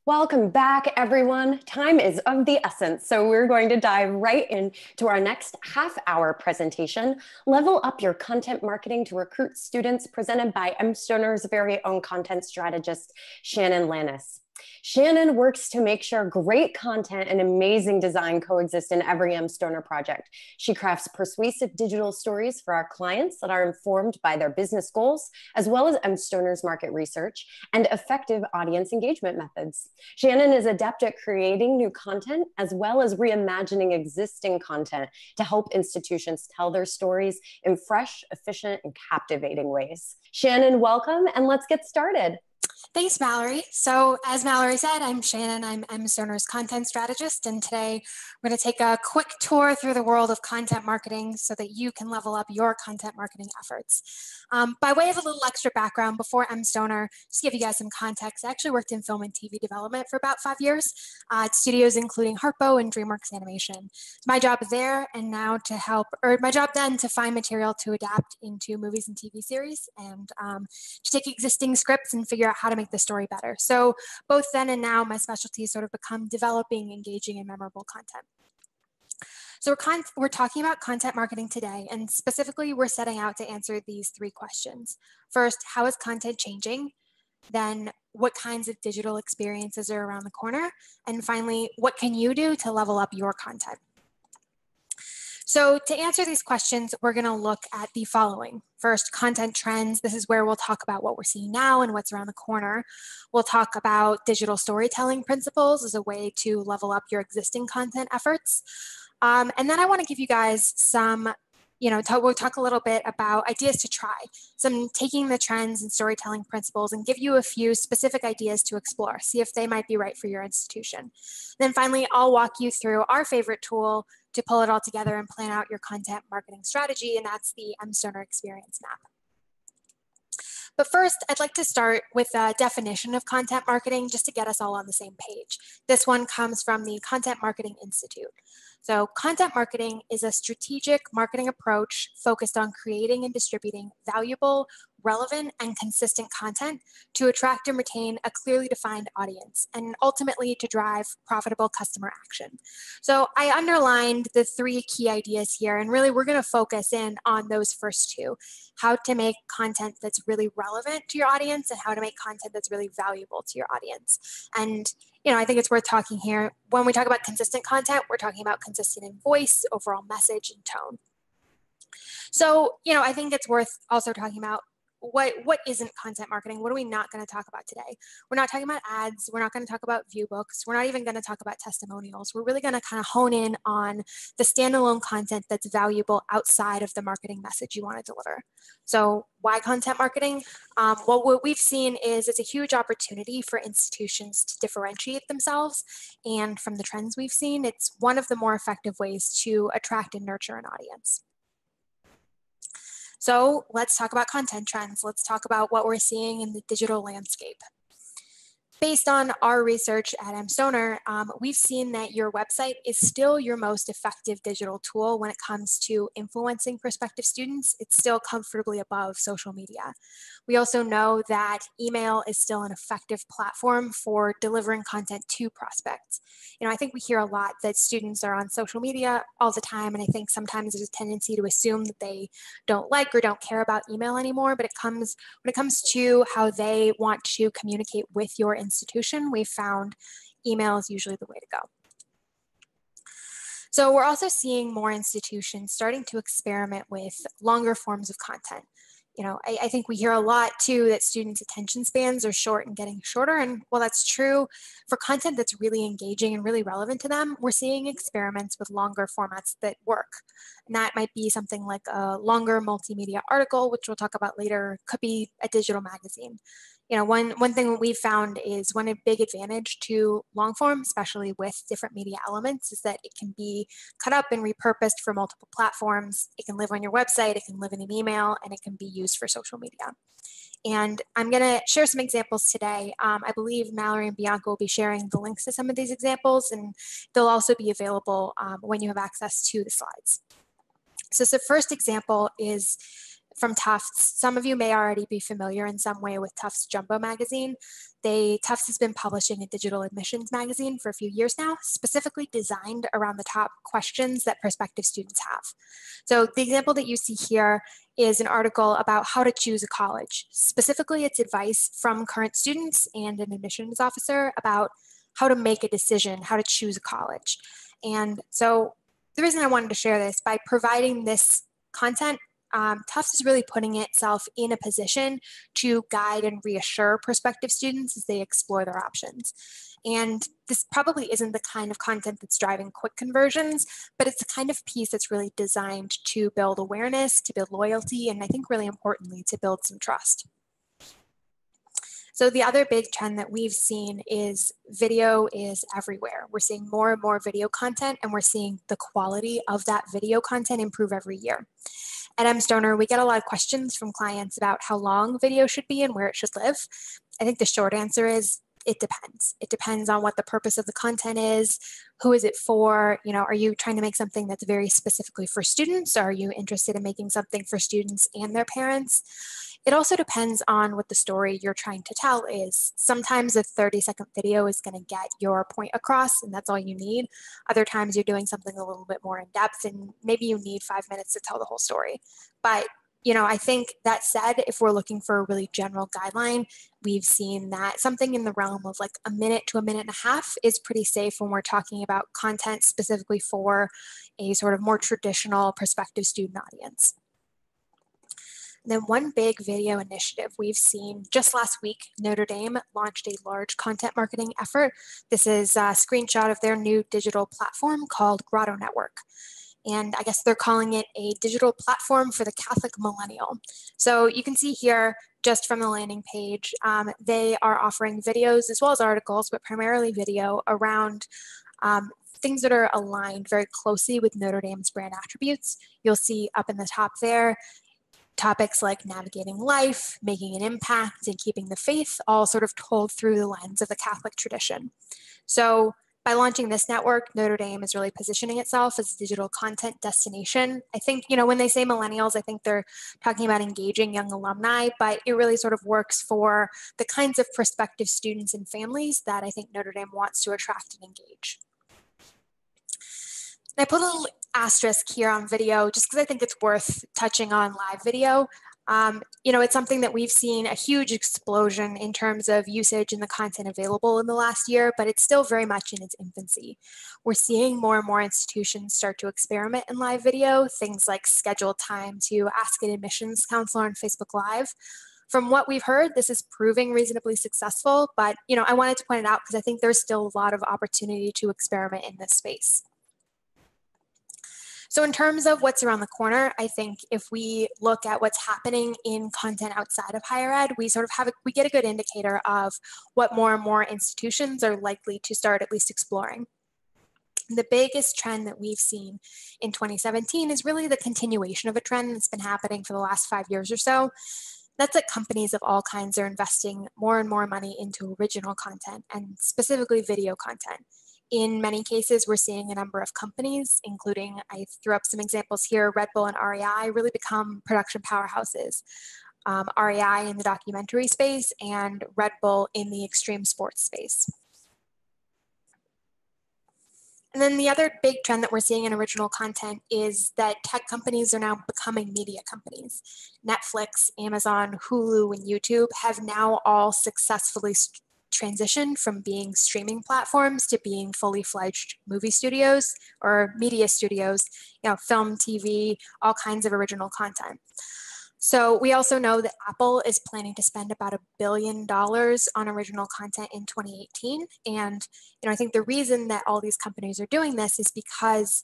Welcome back, everyone. Time is of the essence, so we're going to dive right into our next half-hour presentation, Level Up Your Content Marketing to Recruit Students, presented by mStoner's very own content strategist, Shannon Lannis. Shannon works to make sure great content and amazing design coexist in every mStoner project. She crafts persuasive digital stories for our clients that are informed by their business goals, as well as mStoner's market research and effective audience engagement methods. Shannon is adept at creating new content as well as reimagining existing content to help institutions tell their stories in fresh, efficient, and captivating ways. Shannon, welcome, and let's get started. Thanks, Mallory. So as Mallory said, I'm Shannon. I'm mStoner's content strategist, and today we're going to take a quick tour through the world of content marketing so that you can level up your content marketing efforts. By way of a little extra background, before mStoner, just to give you guys some context, I actually worked in film and TV development for about 5 years at studios including Harpo and DreamWorks Animation. My job there and now to help, or my job then to find material to adapt into movies and TV series and to take existing scripts and figure out how to make the story better. So both then and now, my specialty has sort of become developing, engaging, and memorable content. So we're talking about content marketing today, and specifically we're setting out to answer these 3 questions. First, how is content changing? Then what kinds of digital experiences are around the corner? And finally, what can you do to level up your content? So to answer these questions, we're going to look at the following. First, content trends. This is where we'll talk about what we're seeing now and what's around the corner. We'll talk about digital storytelling principles as a way to level up your existing content efforts. And then I want to give you guys some, we'll talk a little bit about ideas to try, some taking the trends and storytelling principles and give you a few specific ideas to explore, see if they might be right for your institution. Then finally, I'll walk you through our favorite tool to pull it all together and plan out your content marketing strategy, and that's the mStoner Experience Map. But first, I'd like to start with a definition of content marketing just to get us all on the same page. This one comes from the Content Marketing Institute. So content marketing is a strategic marketing approach focused on creating and distributing valuable, relevant, and consistent content to attract and retain a clearly defined audience, and ultimately to drive profitable customer action. So I underlined the 3 key ideas here, and really we're going to focus in on those first 2, how to make content that's really relevant to your audience and how to make content that's really valuable to your audience. And I think it's worth talking here. When we talk about consistent content, we're talking about consistent in voice, overall message, and tone. So, I think it's worth also talking about what isn't content marketing? What are we not going to talk about today? We're not talking about ads. We're not going to talk about view books. We're not even going to talk about testimonials. We're really going to kind of hone in on the standalone content that's valuable outside of the marketing message you want to deliver. So why content marketing? Well, what we've seen is it's a huge opportunity for institutions to differentiate themselves. And from the trends we've seen, it's one of the more effective ways to attract and nurture an audience. So let's talk about content trends. Let's talk about what we're seeing in the digital landscape. Based on our research at mStoner, we've seen that your website is still your most effective digital tool when it comes to influencing prospective students. It's still comfortably above social media. We also know that email is still an effective platform for delivering content to prospects. I think we hear a lot that students are on social media all the time, and I think sometimes there's a tendency to assume that they don't like or don't care about email anymore, but when it comes to how they want to communicate with your institution, we've found email is usually the way to go. So we're also seeing more institutions starting to experiment with longer forms of content. I think we hear a lot too that students' attention spans are short and getting shorter. And while that's true, for content that's really engaging and really relevant to them, we're seeing experiments with longer formats that work. And that might be something like a longer multimedia article, which we'll talk about later, could be a digital magazine. One thing we've found is one big advantage to long form, especially with different media elements, is that it can be cut up and repurposed for multiple platforms. It can live on your website, it can live in an email, and it can be used for social media. And I'm going to share some examples today. I believe Mallory and Bianca will be sharing the links to some of these examples, and they'll also be available when you have access to the slides. So the first example is from Tufts. Some of you may already be familiar in some way with Tufts Jumbo magazine. Tufts has been publishing a digital admissions magazine for a few years now, specifically designed around the top questions that prospective students have. So the example that you see here is an article about how to choose a college. Specifically, it's advice from current students and an admissions officer about how to make a decision, how to choose a college. And so the reason I wanted to share this, by providing this content, Tufts is really putting itself in a position to guide and reassure prospective students as they explore their options. And this probably isn't the kind of content that's driving quick conversions, but it's the kind of piece that's really designed to build awareness, to build loyalty, and I think really importantly, to build some trust. So the other big trend that we've seen is video is everywhere. We're seeing more and more video content, and we're seeing the quality of that video content improve every year. At mStoner, we get a lot of questions from clients about how long video should be and where it should live. I think the short answer is it depends. It depends on what the purpose of the content is, who is it for, are you trying to make something that's very specifically for students? Are you interested in making something for students and their parents? It also depends on what the story you're trying to tell is. Sometimes a 30-second video is going to get your point across, and that's all you need. Other times you're doing something a little bit more in depth, and maybe you need 5 minutes to tell the whole story. But I think that said, if we're looking for a really general guideline, we've seen that something in the realm of like a minute to a minute and a half is pretty safe when we're talking about content specifically for a sort of more traditional prospective student audience. And then one big video initiative we've seen just last week, Notre Dame launched a large content marketing effort. This is a screenshot of their new digital platform called Grotto Network. And I guess they're calling it a digital platform for the Catholic millennial. So you can see here, just from the landing page, they are offering videos as well as articles, but primarily video around things that are aligned very closely with Notre Dame's brand attributes. You'll see up in the top there, topics like navigating life, making an impact, and keeping the faith, all sort of told through the lens of the Catholic tradition. So by launching this network, Notre Dame is really positioning itself as a digital content destination. I think, when they say millennials, I think they're talking about engaging young alumni, but it really sort of works for the kinds of prospective students and families that I think Notre Dame wants to attract and engage. And I put a little asterisk here on video just because I think it's worth touching on live video. It's something that we've seen a huge explosion in terms of usage and the content available in the last year, but it's still very much in its infancy. We're seeing more and more institutions start to experiment in live video, things like scheduled time to ask an admissions counselor on Facebook Live. From what we've heard, this is proving reasonably successful, but I wanted to point it out because I think there's still a lot of opportunity to experiment in this space. So in terms of what's around the corner, I think if we look at what's happening in content outside of higher ed, we get a good indicator of what more and more institutions are likely to start at least exploring. The biggest trend that we've seen in 2017 is really the continuation of a trend that's been happening for the last 5 years or so. That's that companies of all kinds are investing more and more money into original content and specifically video content. In many cases, we're seeing a number of companies, including, I threw up some examples here, Red Bull and REI really become production powerhouses. REI in the documentary space and Red Bull in the extreme sports space. And then the other big trend that we're seeing in original content is that tech companies are now becoming media companies. Netflix, Amazon, Hulu, and YouTube have now all successfully transitioned from being streaming platforms to being fully fledged movie studios or media studios, film, TV, all kinds of original content. So we also know that Apple is planning to spend about $1 billion on original content in 2018. And I think the reason that all these companies are doing this is because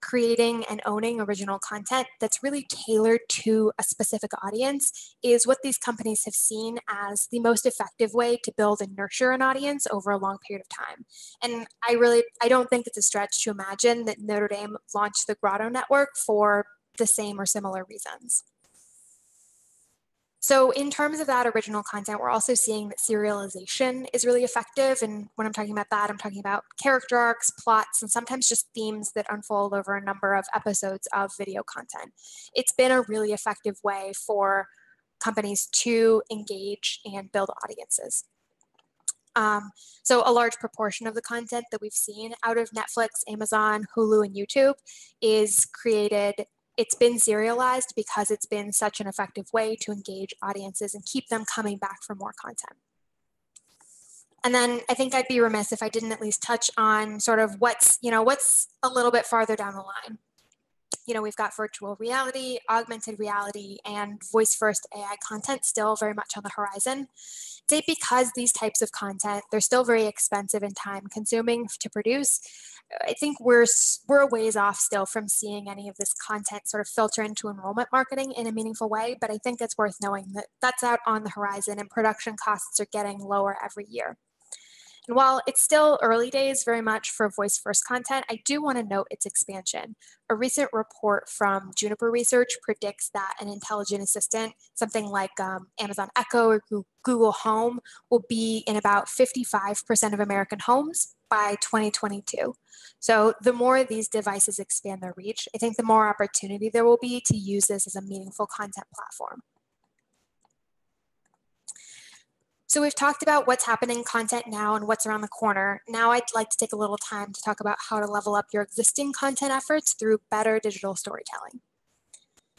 creating and owning original content that's really tailored to a specific audience is what these companies have seen as the most effective way to build and nurture an audience over a long period of time. And I don't think it's a stretch to imagine that Notre Dame launched the Grotto Network for the same or similar reasons. So in terms of that original content, we're also seeing that serialization is really effective. And when I'm talking about that, I'm talking about character arcs, plots, and sometimes just themes that unfold over a number of episodes of video content. It's been a really effective way for companies to engage and build audiences. So a large proportion of the content that we've seen out of Netflix, Amazon, Hulu, and YouTube is created. It's been serialized because it's been such an effective way to engage audiences and keep them coming back for more content. And then I think I'd be remiss if I didn't at least touch on sort of what's a little bit farther down the line. We've got virtual reality, augmented reality, and voice-first AI content still very much on the horizon. Say because these types of content, they're still very expensive and time consuming to produce. I think we're a ways off still from seeing any of this content sort of filter into enrollment marketing in a meaningful way, but I think it's worth knowing that that's out on the horizon and production costs are getting lower every year. And while it's still early days very much for voice first content, I do want to note its expansion. A recent report from Juniper Research predicts that an intelligent assistant, something like Amazon Echo or Google Home, will be in about 55% of American homes by 2022. So the more these devices expand their reach, I think the more opportunity there will be to use this as a meaningful content platform. So we've talked about what's happening in content now and what's around the corner. Now I'd like to take a little time to talk about how to level up your existing content efforts through better digital storytelling.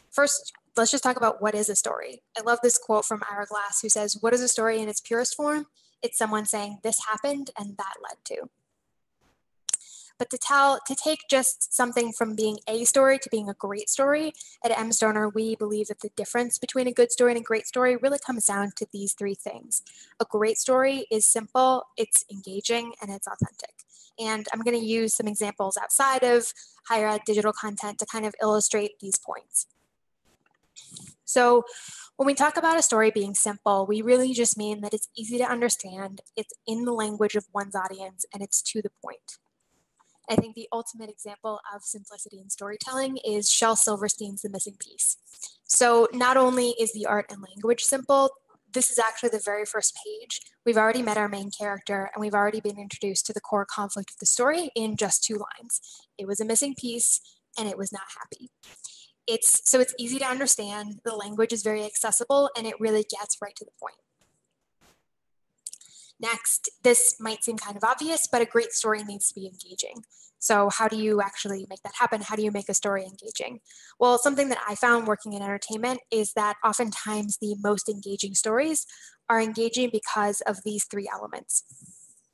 First, let's just talk about what is a story. I love this quote from Ira Glass, who says, "What is a story in its purest form? It's someone saying this happened and that led to." But to take just something from being a story to being a great story, at mStoner, we believe that the difference between a good story and a great story really comes down to these three things. A great story is simple, it's engaging, and it's authentic. And I'm going to use some examples outside of higher ed digital content to kind of illustrate these points. So when we talk about a story being simple, we really just mean that it's easy to understand, it's in the language of one's audience, and it's to the point. I think the ultimate example of simplicity in storytelling is Shel Silverstein's The Missing Piece. So not only is the art and language simple, this is actually the very first page. We've already met our main character and we've already been introduced to the core conflict of the story in just 2 lines. It was a missing piece and it was not happy. So it's easy to understand, the language is very accessible, and it really gets right to the point. Next, this might seem kind of obvious, but a great story needs to be engaging. So how do you actually make that happen? How do you make a story engaging? Well, something that I found working in entertainment is that oftentimes the most engaging stories are engaging because of these 3 elements.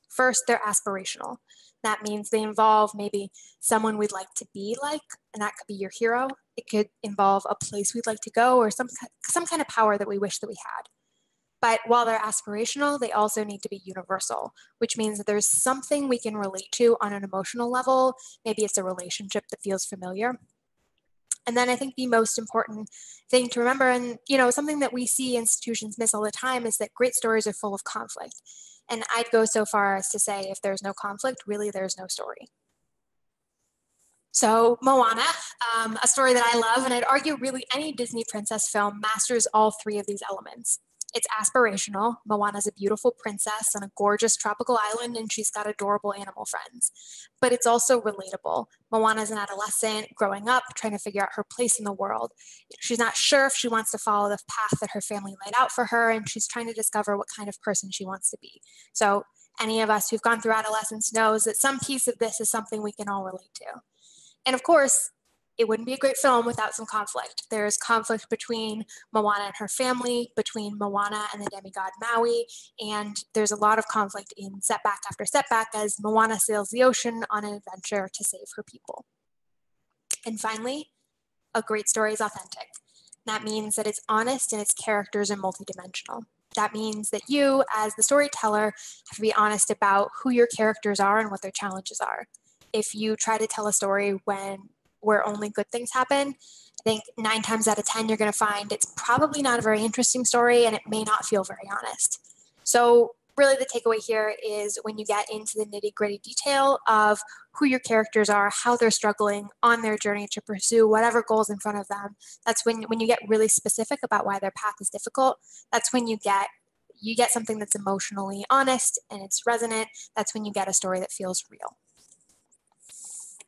First, they're aspirational. That means they involve maybe someone we'd like to be like, and that could be your hero. It could involve a place we'd like to go or some kind of power that we wish that we had. But while they're aspirational, they also need to be universal, which means that there's something we can relate to on an emotional level. Maybe it's a relationship that feels familiar. And then I think the most important thing to remember, and something that we see institutions miss all the time, is that great stories are full of conflict. And I'd go so far as to say if there's no conflict, really there's no story. So Moana, a story that I love, and I'd argue really any Disney princess film masters all 3 of these elements. It's aspirational. Moana's a beautiful princess on a gorgeous tropical island, and she's got adorable animal friends. But it's also relatable. Moana's an adolescent growing up, trying to figure out her place in the world. She's not sure if she wants to follow the path that her family laid out for her, and she's trying to discover what kind of person she wants to be. So any of us who've gone through adolescence knows that some piece of this is something we can all relate to. And of course, it wouldn't be a great film without some conflict. There's conflict between Moana and her family, between Moana and the demigod Maui, and there's a lot of conflict in setback after setback as Moana sails the ocean on an adventure to save her people. And finally, a great story is authentic. That means that it's honest and its characters are multidimensional. That means that you, as the storyteller, have to be honest about who your characters are and what their challenges are. If you try to tell a story where only good things happen, I think 9 times out of 10, you're going to find it's probably not a very interesting story and it may not feel very honest. So really the takeaway here is when you get into the nitty-gritty detail of who your characters are, how they're struggling on their journey to pursue whatever goals in front of them. That's when you get really specific about why their path is difficult. That's when you get something that's emotionally honest and it's resonant. That's when you get a story that feels real.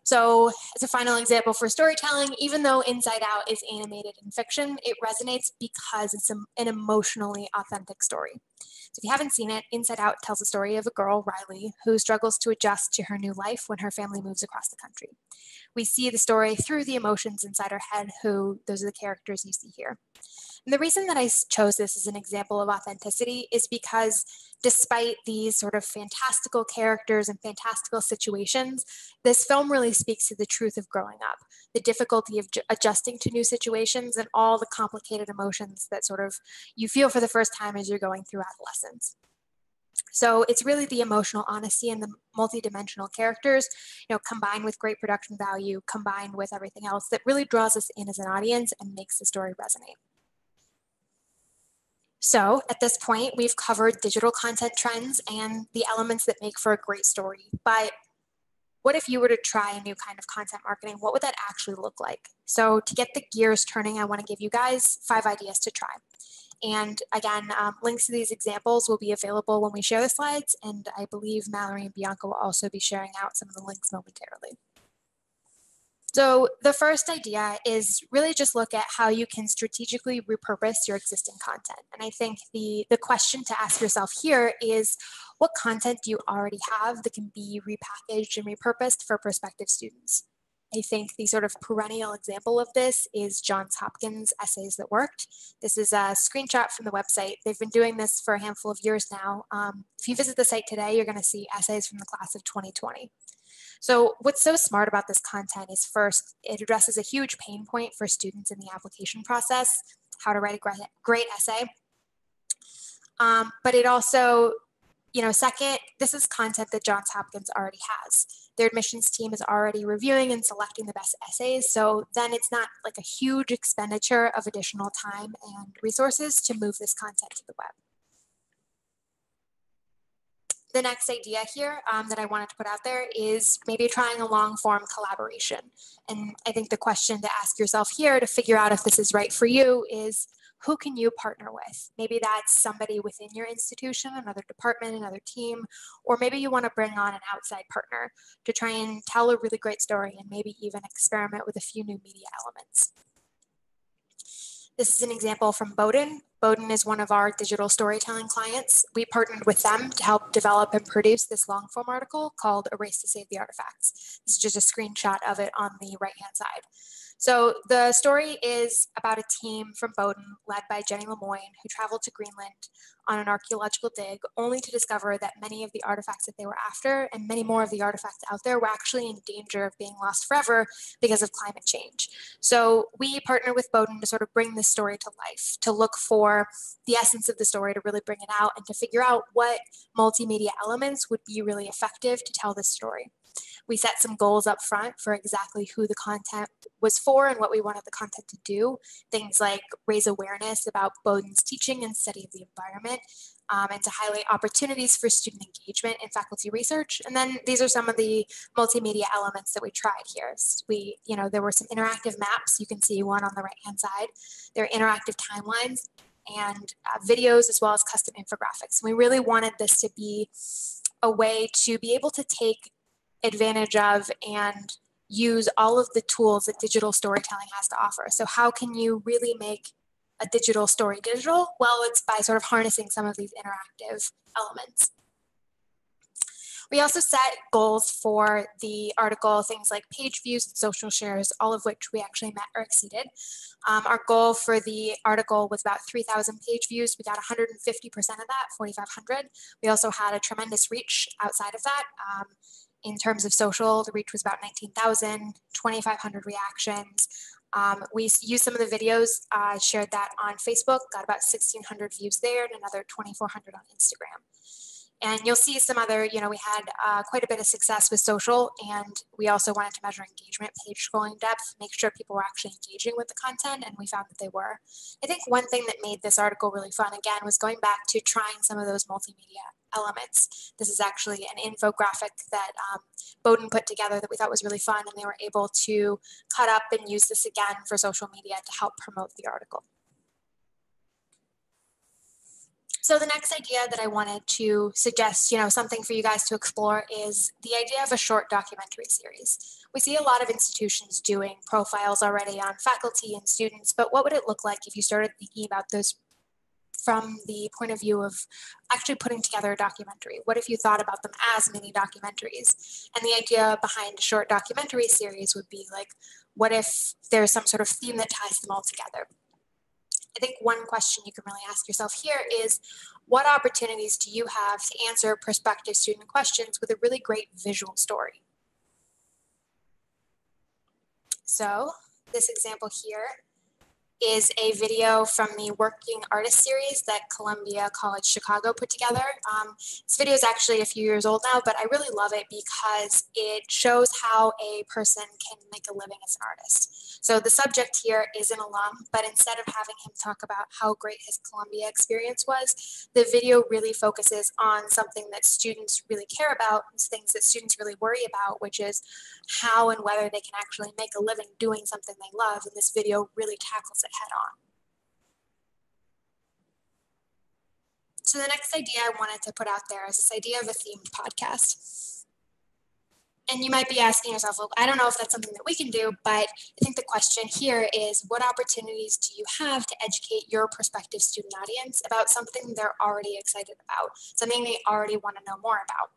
So as a final example for storytelling, even though Inside Out is animated in fiction, it resonates because it's an emotionally authentic story. So if you haven't seen it, Inside Out tells the story of a girl, Riley, who struggles to adjust to her new life when her family moves across the country. We see the story through the emotions inside her head, those are the characters you see here. And the reason that I chose this as an example of authenticity is because despite these sort of fantastical characters and fantastical situations, this film really speaks to the truth of growing up, the difficulty of adjusting to new situations and all the complicated emotions that sort of you feel for the first time as you're going through adolescence. So it's really the emotional honesty and the multidimensional characters, combined with great production value, combined with everything else that really draws us in as an audience and makes the story resonate. So at this point, we've covered digital content trends and the elements that make for a great story. But what if you were to try a new kind of content marketing? What would that actually look like? So to get the gears turning, I want to give you guys 5 ideas to try. And again, links to these examples will be available when we share the slides. And I believe Mallory and Bianca will also be sharing out some of the links momentarily. So the first idea is really just look at how you can strategically repurpose your existing content. And I think the question to ask yourself here is, what content do you already have that can be repackaged and repurposed for prospective students? I think the sort of perennial example of this is Johns Hopkins Essays That Worked. This is a screenshot from the website. They've been doing this for a handful of years now. If you visit the site today, you're going to see essays from the class of 2020. So what's so smart about this content is, first, it addresses a huge pain point for students in the application process, how to write a great essay. But it also, second, this is content that Johns Hopkins already has. Their admissions team is already reviewing and selecting the best essays. So then it's not like a huge expenditure of additional time and resources to move this content to the web. The next idea here that I wanted to put out there is maybe trying a long form collaboration. And I think the question to ask yourself here to figure out if this is right for you is, who can you partner with? Maybe that's somebody within your institution, another department, another team, or maybe you want to bring on an outside partner to try and tell a really great story and maybe even experiment with a few new media elements. This is an example from Bowdoin. Bowdoin is one of our digital storytelling clients. We partnered with them to help develop and produce this long form article called A Race to Save the Artifacts. This is just a screenshot of it on the right-hand side. So the story is about a team from Bowdoin led by Jenny Lemoyne, who traveled to Greenland on an archaeological dig, only to discover that many of the artifacts that they were after and many more of the artifacts out there were actually in danger of being lost forever because of climate change. So we partnered with Bowdoin to sort of bring this story to life, to look for the essence of the story, to really bring it out and to figure out what multimedia elements would be really effective to tell this story. We set some goals up front for exactly who the content was for and what we wanted the content to do. Things like raise awareness about Bowdoin's teaching and study of the environment, and to highlight opportunities for student engagement and faculty research. And then these are some of the multimedia elements that we tried here. So there were some interactive maps. You can see one on the right-hand side. There are interactive timelines and videos, as well as custom infographics. We really wanted this to be a way to be able to take advantage of and use all of the tools that digital storytelling has to offer. So how can you really make a digital story digital? Well, it's by sort of harnessing some of these interactive elements. We also set goals for the article, things like page views and social shares, all of which we actually met or exceeded. Our goal for the article was about 3,000 page views. We got 150% of that, 4,500. We also had a tremendous reach outside of that. In terms of social, the reach was about 19,000, 2,500 reactions. We used some of the videos, shared that on Facebook, got about 1,600 views there and another 2,400 on Instagram. And you'll see some other, we had quite a bit of success with social, and we also wanted to measure engagement, page scrolling depth, make sure people were actually engaging with the content, and we found that they were. I think one thing that made this article really fun, again, was going back to trying some of those multimedia elements. This is actually an infographic that Bowdoin put together that we thought was really fun, and they were able to cut up and use this again for social media to help promote the article. So the next idea that I wanted to suggest, something for you guys to explore is the idea of a short documentary series. We see a lot of institutions doing profiles already on faculty and students, but what would it look like if you started thinking about those from the point of view of actually putting together a documentary? What if you thought about them as mini documentaries? And the idea behind a short documentary series would be like, what if there's some sort of theme that ties them all together? I think one question you can really ask yourself here is, what opportunities do you have to answer prospective student questions with a really great visual story? So this example here is a video from the Working Artist series that Columbia College Chicago put together. This video is actually a few years old now, but I really love it because it shows how a person can make a living as an artist. So the subject here is an alum, but instead of having him talk about how great his Columbia experience was, the video really focuses on something that students really care about, things that students really worry about, which is how and whether they can actually make a living doing something they love, and this video really tackles it head on. So the next idea I wanted to put out there is this idea of a themed podcast. And you might be asking yourself, well, I don't know if that's something that we can do, but I think the question here is, what opportunities do you have to educate your prospective student audience about something they're already excited about, something they already want to know more about?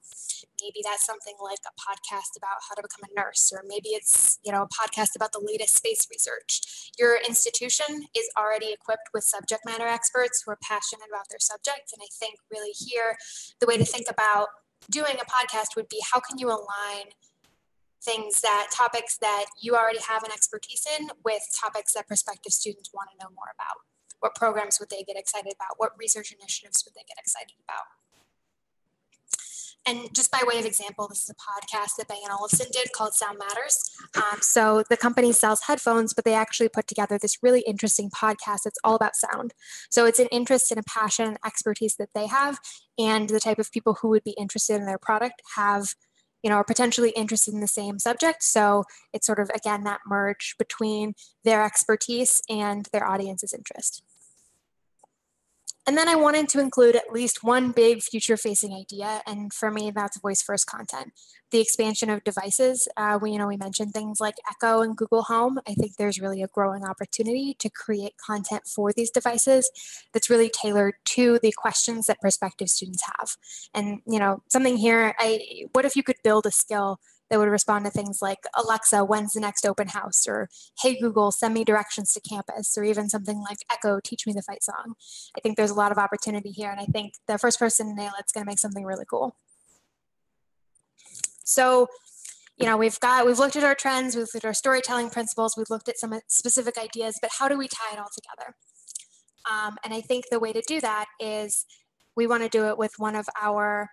Maybe that's something like a podcast about how to become a nurse, or maybe it's, a podcast about the latest space research. Your institution is already equipped with subject matter experts who are passionate about their subject. And I think really here, the way to think about doing a podcast would be, how can you align topics that you already have an expertise in with topics that prospective students want to know more about? What programs would they get excited about? What research initiatives would they get excited about? And just by way of example, this is a podcast that Bang & Olufsen did called Sound Matters. So the company sells headphones, but they actually put together this really interesting podcast that's all about sound. So it's an interest and a passion and expertise that they have, and the type of people who would be interested in their product have, are potentially interested in the same subject. So it's sort of, again, that merge between their expertise and their audience's interest. And then I wanted to include at least one big future-facing idea, and for me, that's voice-first content. The expansion of devices, we mentioned things like Echo and Google Home. I think there's really a growing opportunity to create content for these devices that's really tailored to the questions that prospective students have. And, something here, what if you could build a skill that would respond to things like, Alexa, when's the next open house? Or, hey, Google, send me directions to campus. Or even something like, Echo, teach me the fight song. I think there's a lot of opportunity here. And I think the first person to nail it's going to make something really cool. So, we've looked at our trends, we've looked at our storytelling principles, we've looked at some specific ideas, but how do we tie it all together? And I think the way to do that is we want to do it with one of our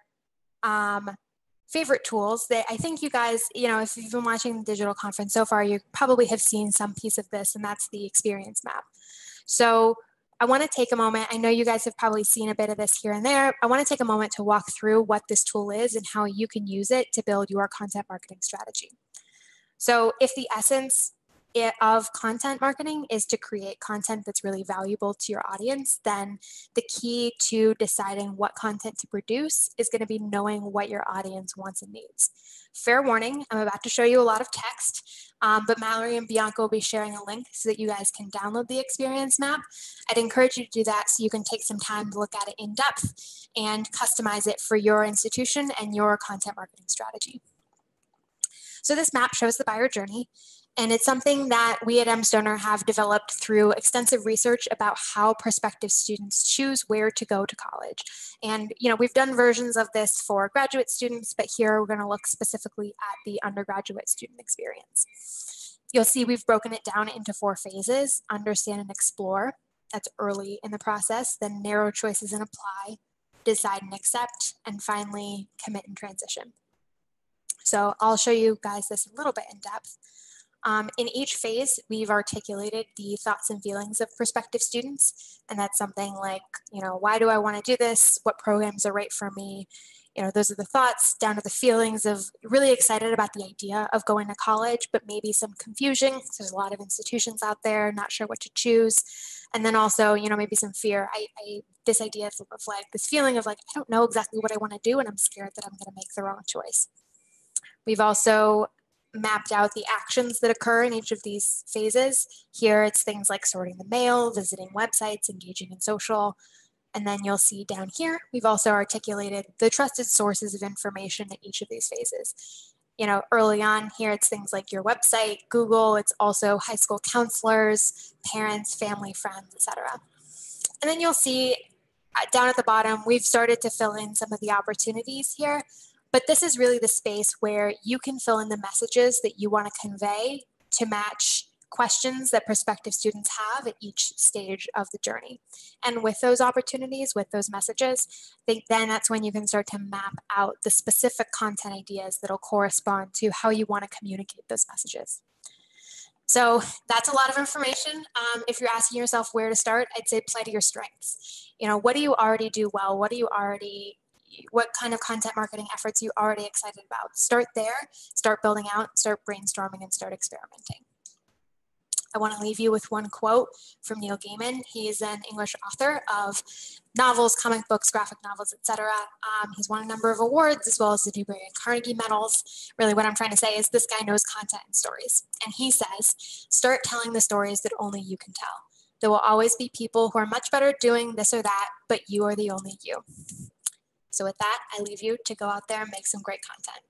favorite tools that I think you guys, if you've been watching the digital conference so far, you probably have seen some piece of this, and that's the experience map. So I want to take a moment. I know you guys have probably seen a bit of this here and there. I want to take a moment to walk through what this tool is and how you can use it to build your content marketing strategy. So if the essence of content marketing is to create content that's really valuable to your audience, then the key to deciding what content to produce is going to be knowing what your audience wants and needs. Fair warning, I'm about to show you a lot of text, but Mallory and Bianca will be sharing a link so that you guys can download the experience map. I'd encourage you to do that so you can take some time to look at it in depth and customize it for your institution and your content marketing strategy. So this map shows the buyer journey. And it's something that we at mStoner have developed through extensive research about how prospective students choose where to go to college. And, we've done versions of this for graduate students, but here we're going to look specifically at the undergraduate student experience. You'll see we've broken it down into 4 phases: understand and explore. That's early in the process. Then narrow choices and apply, decide and accept, and finally commit and transition. So I'll show you guys this a little bit in depth. In each phase, we've articulated the thoughts and feelings of prospective students. And that's something like, why do I want to do this? What programs are right for me? Those are the thoughts, down to the feelings of really excited about the idea of going to college, but maybe some confusion. There's a lot of institutions out there, not sure what to choose. And then also, maybe some fear. This idea of like this feeling of like, I don't know exactly what I want to do, and I'm scared that I'm going to make the wrong choice. We've also mapped out the actions that occur in each of these phases. Here it's things like sorting the mail, visiting websites, engaging in social. And then you'll see down here, we've also articulated the trusted sources of information in each of these phases. Early on here, it's things like your website, Google, it's also high school counselors, parents, family, friends, etc. And then you'll see down at the bottom, we've started to fill in some of the opportunities here, but this is really the space where you can fill in the messages that you want to convey to match questions that prospective students have at each stage of the journey. And with those opportunities, with those messages, I think then that's when you can start to map out the specific content ideas that'll correspond to how you want to communicate those messages. So that's a lot of information. If you're asking yourself where to start, I'd say play to your strengths. What do you already do well? What kind of content marketing efforts are you already excited about? Start there, start building out, start brainstorming, and start experimenting. I want to leave you with one quote from Neil Gaiman. He is an English author of novels, comic books, graphic novels, etc. He's won a number of awards as well as the Newbery and Carnegie medals. Really what I'm trying to say is this guy knows content and stories. And he says, start telling the stories that only you can tell. There will always be people who are much better at doing this or that, but you are the only you. So with that, I leave you to go out there and make some great content.